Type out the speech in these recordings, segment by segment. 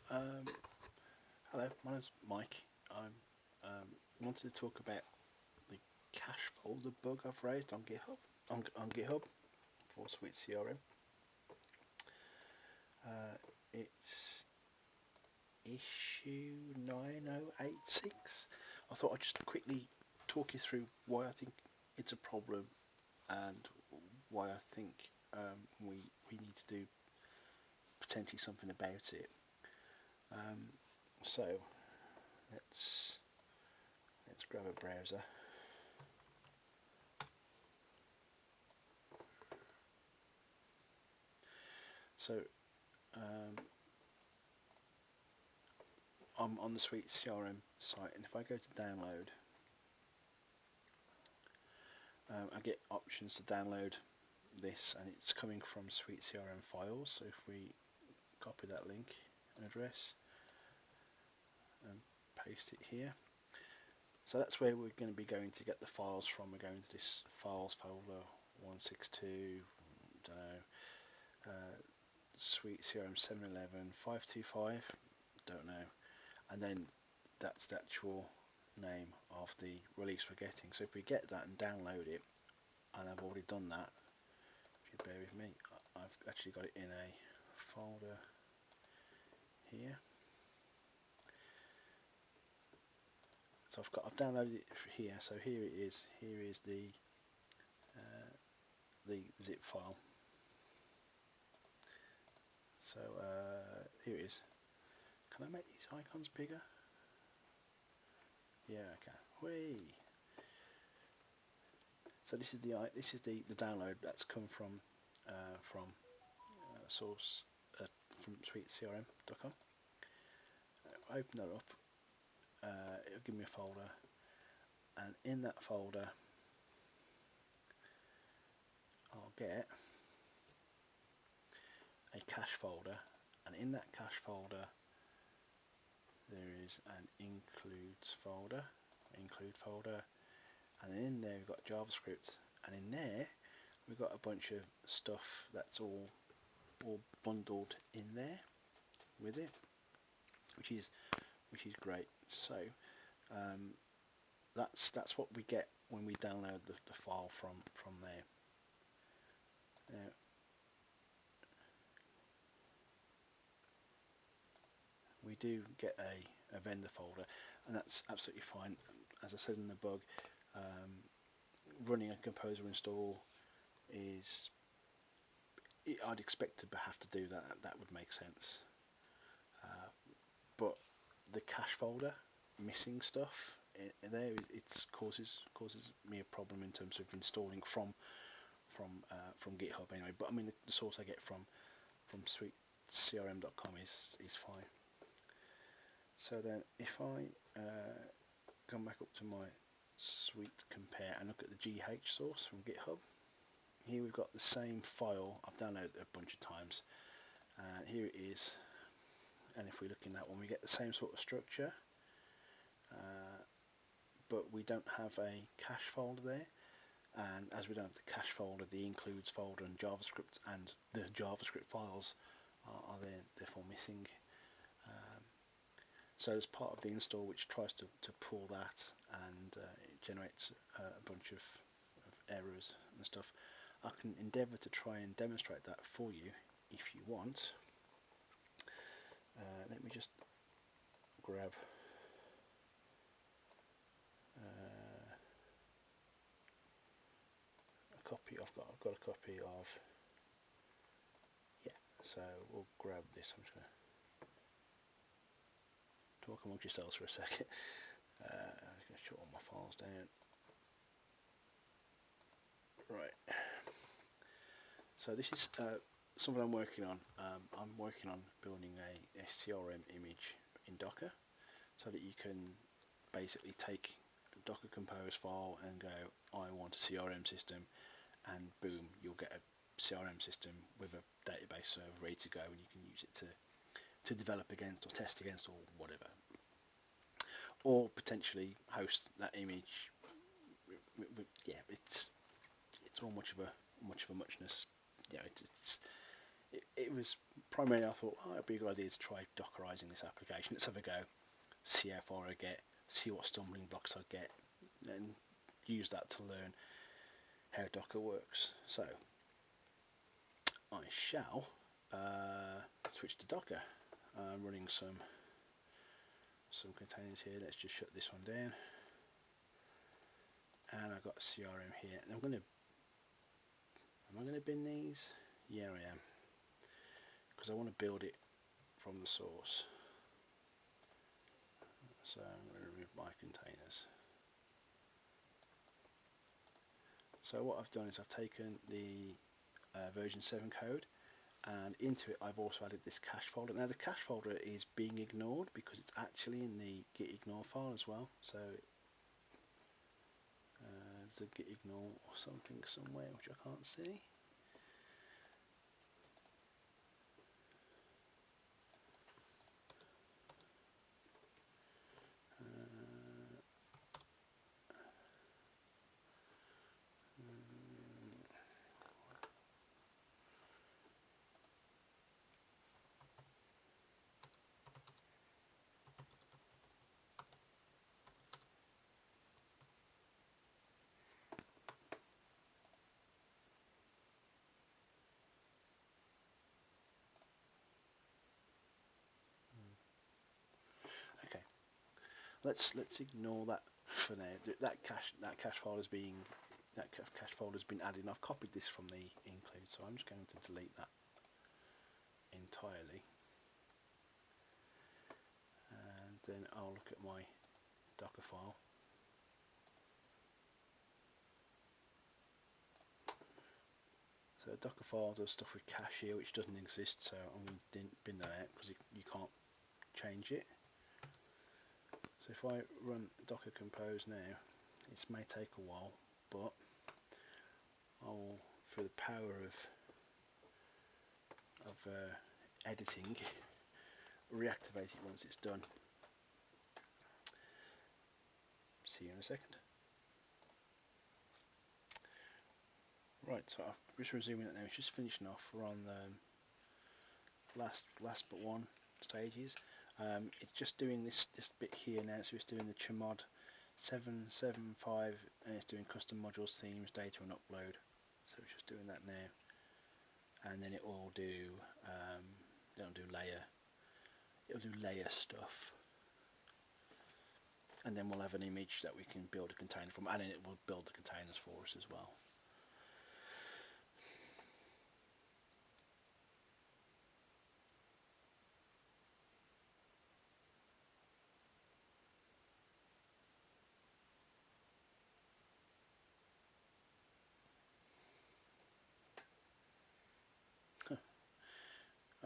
Hello, my name's Mike. I wanted to talk about the cache folder bug I've raised on GitHub. On GitHub for SuiteCRM. It's issue 9086. I thought I'd just quickly talk you through why I think it's a problem and why I think we need to do potentially something about it. So let's grab a browser. So I'm on the SuiteCRM site, and if I go to download, I get options to download this, and it's coming from SuiteCRM files. So if we copy that link and address and paste it here, so that's where we're going to be going to get the files from. We're going to this files folder 162, don't know, SuiteCRM 711 525, don't know, and then that's the actual name of the release we're getting. So if we get that and download it, and I've already done that, if you bear with me, I've actually got it in a folder here. So I've downloaded it here. So here it is. Here is the zip file. So here it is. Can I make these icons bigger? Yeah, I can. Whee! So this is the download that's come from source from SuiteCRM.com. Open that up. It'll give me a folder, and in that folder, I'll get a cache folder, and in that cache folder, there is an include folder, and then in there we've got JavaScript, and in there we've got a bunch of stuff that's all bundled in there with it, which is great. So that's what we get when we download the file from there. Now, we do get a vendor folder, and that's absolutely fine. As I said in the bug, running a composer install is, I'd expect to have to do that. That would make sense. But the cache folder missing stuff in there, it causes me a problem in terms of installing from GitHub anyway. But I mean, the source I get from SuiteCRM.com is fine. So then, if I come back up to my Suite compare and look at the GH source from GitHub, here we've got the same file. I've downloaded it a bunch of times. Here it is, and if we look in that one, we get the same sort of structure, but we don't have a cache folder there. And as we don't have the cache folder, the includes folder and JavaScript and the JavaScript files are therefore missing. So as part of the install, which tries to pull that, and it generates a bunch of errors and stuff, I can endeavour to try and demonstrate that for you if you want. Let me just grab a copy. I've got a copy of, yeah. So we'll grab this. I'm just going to talk amongst yourselves for a second. I'm just going to shut all my files down. Right. So this is something I'm working on. I'm working on building a CRM image in Docker, so that you can basically take a Docker Compose file and go, I want a CRM system, and boom, you'll get a CRM system with a database server ready to go, and you can use it to develop against or test against or whatever, or potentially host that image. Yeah, it's all much of a muchness. Yeah, it was primarily, I thought, oh, it'd be a good idea to try Dockerizing this application. Let's have a go, see how far I get, see what stumbling blocks I get, and use that to learn how Docker works. So I shall switch to Docker. I'm running some containers here. Let's just shut this one down. And I've got CRM here, and am I going to bin these? Yeah, I am, because I want to build it from the source. So I'm going to remove my containers. So what I've done is I've taken the version 7 code, and into it I've also added this cache folder. Now the cache folder is being ignored because it's actually in the git ignore file as well. So there's a git ignore or something somewhere which I can't see. Okay, let's ignore that for now. That cache folder has been added, and I've copied this from the include, so I'm just going to delete that entirely, and then I'll look at my Docker file. So the Docker file does stuff with cache here, which doesn't exist, so I'm going to bin that out because you can't change it. So if I run Docker Compose now, it may take a while, but I'll, through the power of editing, reactivate it once it's done. See you in a second. Right, so I'm just resuming it now. It's just finishing off. We're on the last but one stages. It's just doing this bit here now. So it's doing the chmod 775, and it's doing custom modules, themes, data, and upload. So it's just doing that now, and then it will do it'll do layer stuff, and then we'll have an image that we can build a container from, and then it will build the containers for us as well.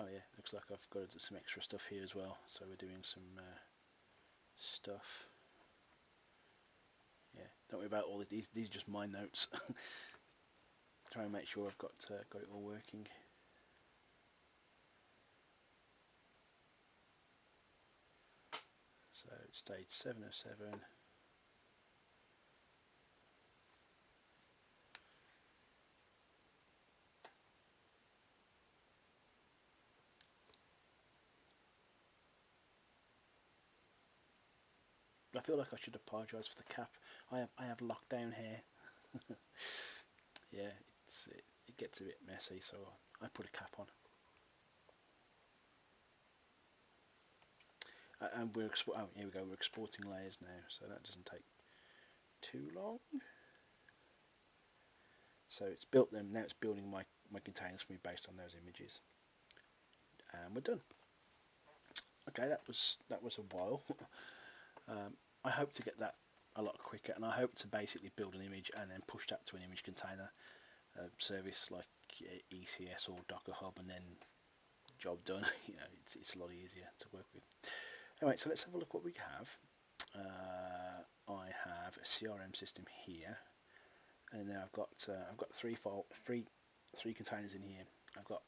Oh yeah, looks like I've got to do some extra stuff here as well. So we're doing some stuff. Yeah, don't worry about all of these. These are just my notes. Try and make sure I've got it all working. So stage 7 of 7. I feel like I should apologise for the cap. I have lockdown hair. Yeah, it gets a bit messy, so I put a cap on. And we're here we go. We're exporting layers now, so that doesn't take too long. So it's built them now. It's building my containers for me based on those images, and we're done. Okay, that was a while. I hope to get that a lot quicker, and I hope to basically build an image and then push that to an image container service like ECS or Docker Hub, and then job done. You know, it's a lot easier to work with. Anyway, so let's have a look what we have. I have a CRM system here, and now I've got three containers in here. I've got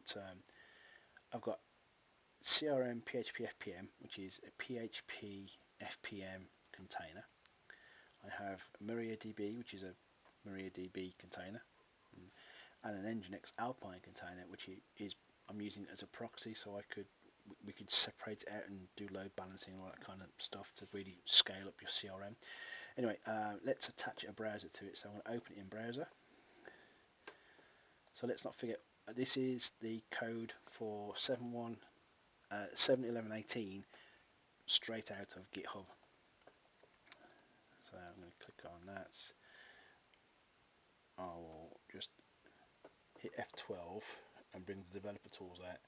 CRM PHP FPM, which is a PHP FPM container. I have MariaDB, which is a MariaDB container, and an Nginx Alpine container, which is I'm using it as a proxy, so we could separate it out and do load balancing and all that kind of stuff to really scale up your CRM. Anyway, let's attach a browser to it. So I'm going to open it in browser. So let's not forget, this is the code for 7.11.18 straight out of GitHub. So I'm going to click on that. I will just hit F12 and bring the developer tools out.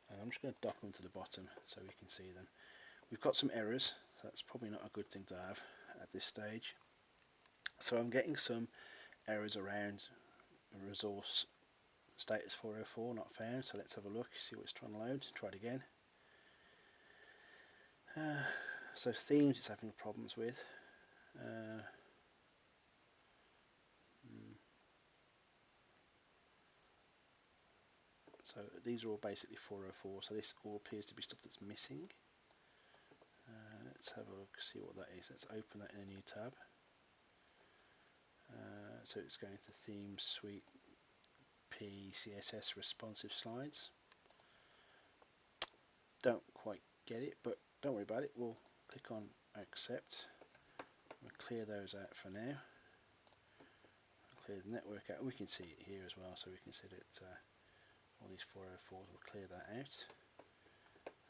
And I'm just going to dock them to the bottom so we can see them. We've got some errors, so that's probably not a good thing to have at this stage. So I'm getting some errors around resource status 404 not found. So let's have a look, see what it's trying to load. Try it again. So themes it's having problems with. So these are all basically 404, so this all appears to be stuff that's missing. Let's have a look, see what that is. Let's open that in a new tab. So it's going to Themes, Suite, P, CSS, Responsive Slides. Don't quite get it, but don't worry about it. We'll click on Accept. We'll clear those out for now. Clear the network out. We can see it here as well, so we can see that all these 404s, will clear that out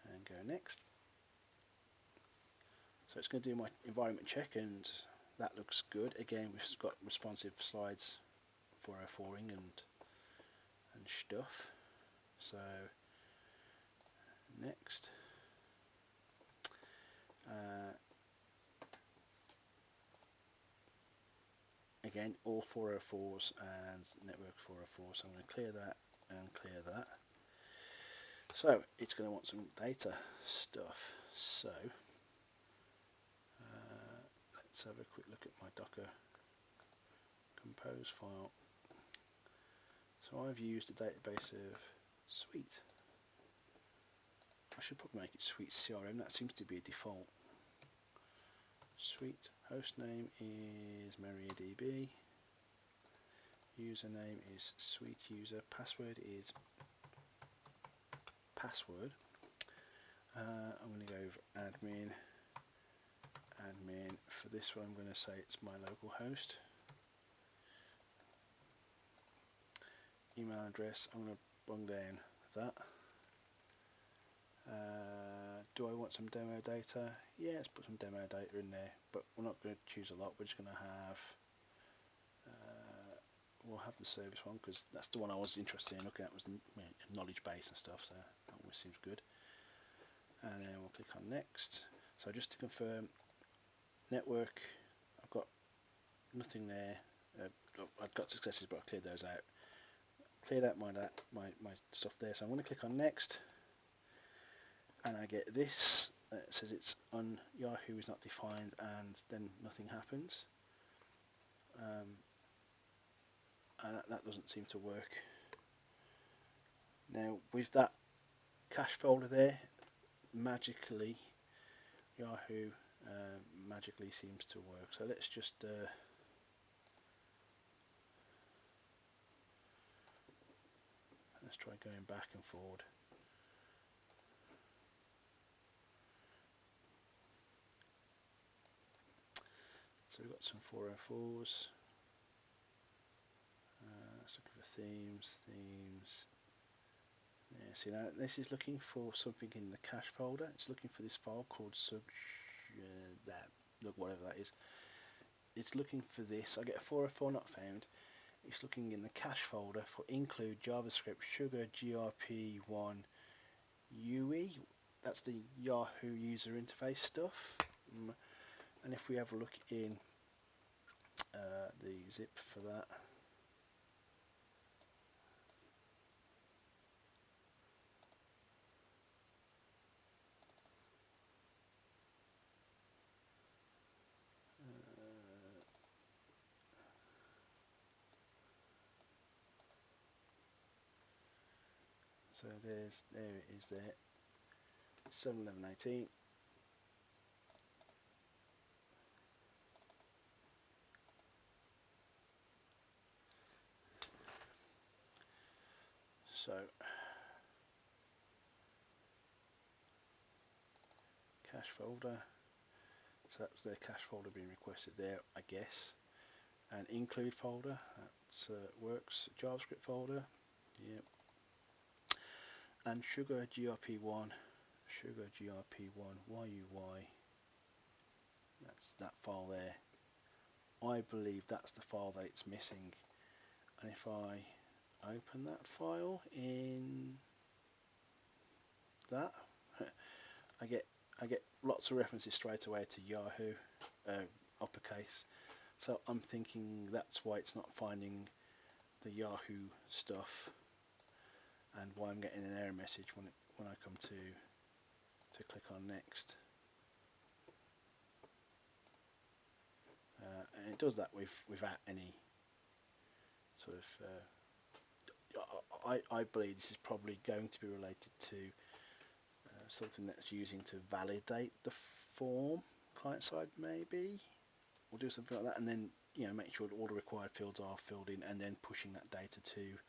and go next. So it's going to do my environment check, and that looks good. Again, we've got responsive slides 404ing and stuff. So next, again, all 404s and network 404. So I'm going to clear that and clear that. So it's going to want some data stuff. So let's have a quick look at my Docker compose file. So I've used a database of Suite. I should probably make it SuiteCRM. That seems to be a default. Suite hostname is MariaDB. Username is SuiteUser. Password is password. I'm going to go over admin. For this one, I'm going to say it's my local host. Email address, I'm going to bung down that. Do I want some demo data? Yeah, let's put some demo data in there, but we're not going to choose a lot. We're just going to have we'll have the service one, because that's the one I was interested in looking at, was the knowledge base and stuff, so that always seems good. And then we'll click on next. So just to confirm, network, I've got nothing there. I've got successes, but I cleared those out. Cleared out my stuff there, so I'm going to click on next, and I get this. It says it's on Yahoo is not defined, and then nothing happens. And that doesn't seem to work. Now with that cache folder there, magically Yahoo magically seems to work. So let's just let's try going back and forward. So we've got some 404s. Let's look for themes. Yeah, see now this is looking for something in the cache folder. It's looking for this file called whatever that is. It's looking for this. I get a 404 not found. It's looking in the cache folder for include JavaScript sugar grp1 UE. That's the Yahoo user interface stuff. And if we have a look in the zip for that, so there it is there, 7.11.18. So cache folder. So that's the cache folder being requested there, I guess. And include folder, that works. JavaScript folder, yep. And sugar grp1 YUY, that's that file there. I believe that's the file that it's missing, and if I open that file in that, I get lots of references straight away to Yahoo, uppercase. So I'm thinking that's why it's not finding the Yahoo stuff, and why I'm getting an error message when I come to click on next. And it does that without any sort of. I believe this is probably going to be related to something that's using to validate the form client side, maybe, or do something like that, and then make sure that all the required fields are filled in, and then pushing that data to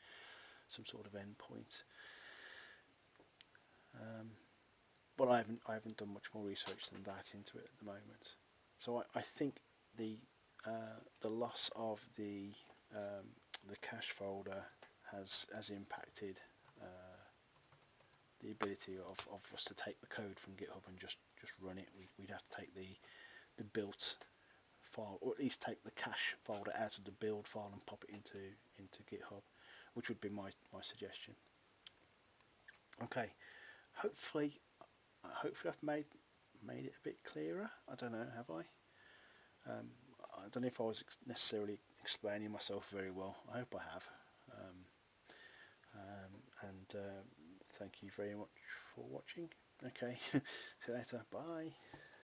some sort of endpoint. But I haven't done much more research than that into it at the moment. So I think the loss of the cache folder has impacted the ability of us to take the code from GitHub and just run it. We'd have to take the built file, or at least take the cache folder out of the build file and pop it into GitHub, which would be my suggestion. Okay, hopefully I've made it a bit clearer. I don't know, have I? I don't know if I was necessarily explaining myself very well. I hope I have. And thank you very much for watching. Okay, see you later. Bye.